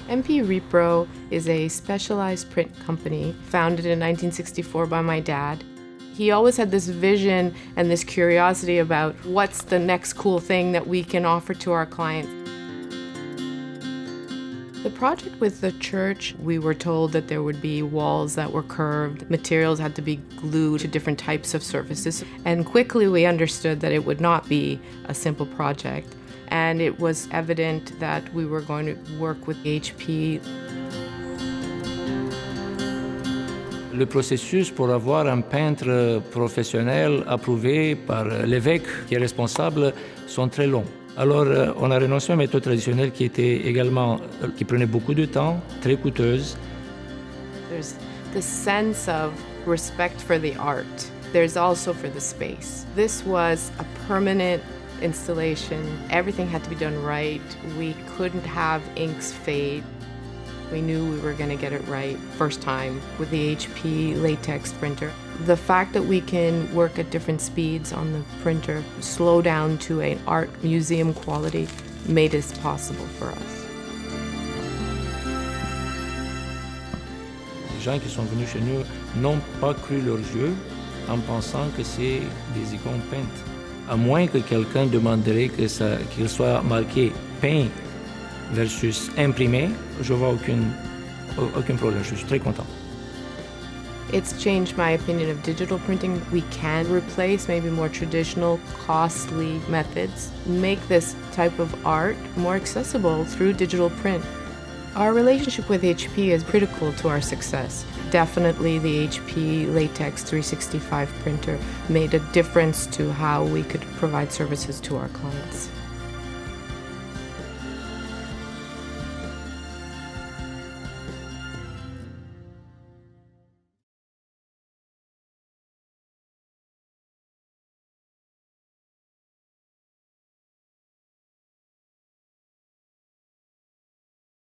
MP Repro is a specialized print company founded in 1964 by my dad. He always had this vision and this curiosity about what's the next cool thing that we can offer to our clients. The project with the church, we were told that there would be walls that were curved, materials had to be glued to different types of surfaces, and quickly we understood that it would not be a simple project. And it was evident that we were going to work with HP. Le processus pour avoir un peintre professionnel approuvé par l'évêque qui est responsable sont très longs. Alors, on a renoncé à une méthode traditionnelle qui était également, qui prenait beaucoup de temps, très coûteuse. There's this sense of respect for the art. There's also for the space. This was a permanent installation. Everything had to be done right. We couldn't have inks fade. We knew we were going to get it right first time with the HP latex printer. The fact that we can work at different speeds on the printer, slow down to an art museum quality, made this possible for us. Les gens qui sont venus chez nous n'ont pas cru leurs yeux en pensant que c'est des icônes peintes. À moins que quelqu'un demanderait qu'il soit marqué peint versus imprimé, je vois aucun problème. Je suis très content. It's changed my opinion of digital printing. We can replace maybe more traditional, costly methods, make this type of art more accessible through digital print. Our relationship with HP is critical to our success. Definitely the HP Latex 365 printer made a difference to how we could provide services to our clients.